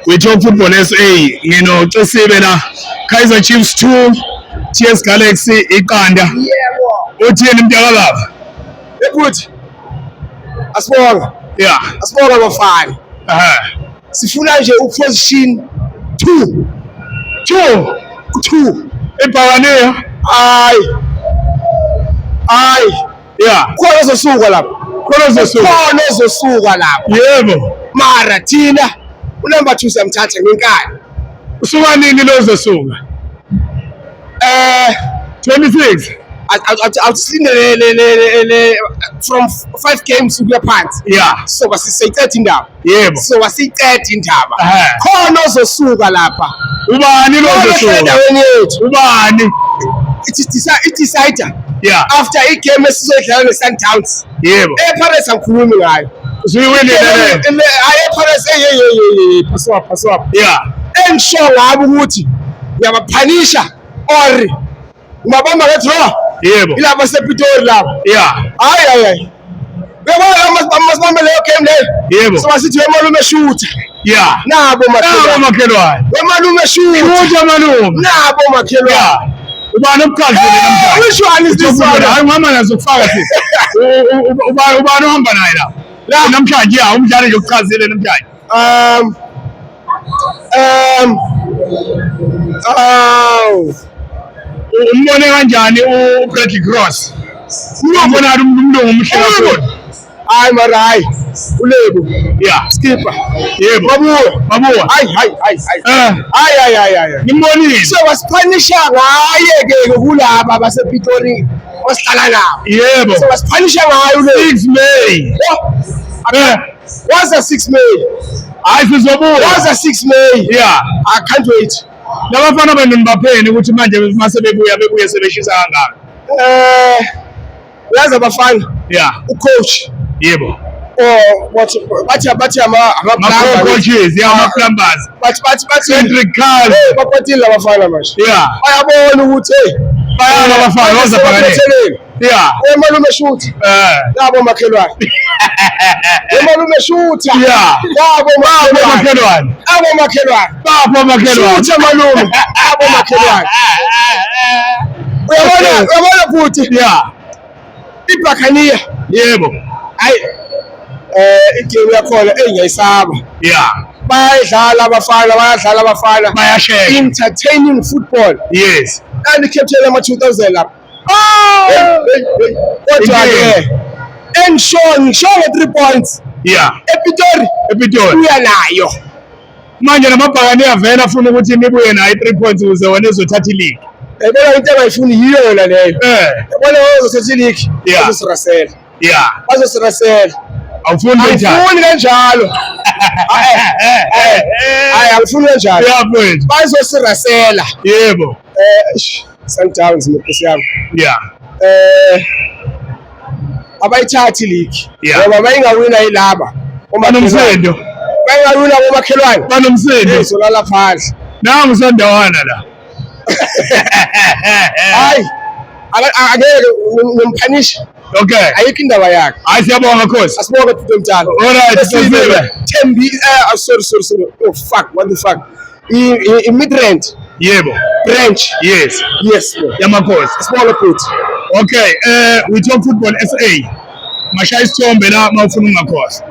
We talk football SA, you know, Cesibe na Kaizer Chiefs 2, TS Galaxy iqanda. Yebo. Uthini mntaka baba? Ekuthi. Asibonga. Yeah. Asibonga bafana. Sifuna nje uposition 2. 2. Ebhakaniya. Hayi. Yeah. Khona ozosuka lapha. Khona ozosuka lapha. Yebo. Mara thina unumber 2 siyamthatha ngenkani. Usuka nini lo zosuka? 26. Awusilindele from 5 games ukuya phansi. Yeah. So basisayithatha indaba. Yebo. So basiyithatha indaba. Khona ozosuka lapha. Ubani lo zosuka? Endaweni yethu. Ubani? It decider. Yeah. After igame esizoyidlala neSundowns. Yebo. Pirates angikhulumi ngayo. Usuyiwinile le. Pirates pass up. Yeah. Engisho ngabo ukuthi ngiyabaphanisha or ngibabamba ngedraw. Yebo. Ilapha sePitori lapha. Yeah. Hayi. Bebona amasibambe leyo game leyo. Yebo. So basithi wemalume shoot. Yeah. Nabo makhelwane. Wemalume shoot. Shoot malume. Nabo makhelwane. Ubani umkhandlule namhlanje? Which one is this one? Hayi mama nazokufaka sisi. Ubani uhamba naye la? Namhlanje ya umdlalo nje ukuchazile namhlanje. Umbone kanjani uBradley Cross? Umbona umuntu omuhle kakhulu. Hayi mara hayi. Ulebo. Yeah. Skipper. Yebo. Babuwa. Hayi. Ngimbonile. So wasiphanisha ngaye ke kulaba basePitori osihlala nabo. Yebo. So wasiphanisha ngayo le 6 May. Was a 6 May. Hayi sizobuya. Was a 6 May. Yeah. I can't wait. Labafana benu nibapheni ukuthi manje mase bebuye sebeshisa kangaka. Uyazi abafana? Yeah. Ucoach. Yebo. Bathi ama coaches, yeah, ama-plumbers. Bathi Cedric Carl. bakwatile abafana manje. Yeah. Bayabona ukuthi bayana abafana bazabhakanela. Yeah. Wemalume shoot. Yabo makhelwane. Wemalume shoot. Yeah. Yabo makhelwane. Abo makhelwane. Bapho makhelwane. Shoot malume. Abo makhelwane. Uyabona futhi. Yeah. Ibhakaniya. Yebo. Hayi igame yakhona engiyayisaba. Yeah. Bayadlala abafana. Bayashaya. Entertaining football. Yes. And captain ama 2000 lapha. Kodwa ke ngisho 3 points. Yeah. Epitori. Uya nayo. Manje namabhakani avela afuna ukuthi nibuye nayo 3 points ukuze wena ezothatha ileague. Ebona into engayifuni yiyo yona leyo. Ebona uzothatha ileague. Uzosirasela. Yeah. Bazosirasela. Awufuni kanjalo. Awufuni kanjalo. Hayi awufuni kanjalo. Yabona. Bazosirasela. Yebo. Sundowns mkhosi yami. Yeah. Abayithathi league. Yeah. Ngoba bayingawina yilaba. Banomsendo. Bayingawina komakhelwane. Banomsendo. Izolala phansi. Nangu sondawana la. Hayi. Angeke ngimphanish. Okay. Ayikho indaba yakhe. Hayi siyabonga Khosi. Asibonge Tito Mtalo. All right. Thembi sorry. Oh fuck, what the fuck? Immigrant. Yebo. Branch. Yes. Yamakhosi. Asibonge futhi. Okay, we talk football SA. Mashaya isithombe la mawufuna ungakhosi.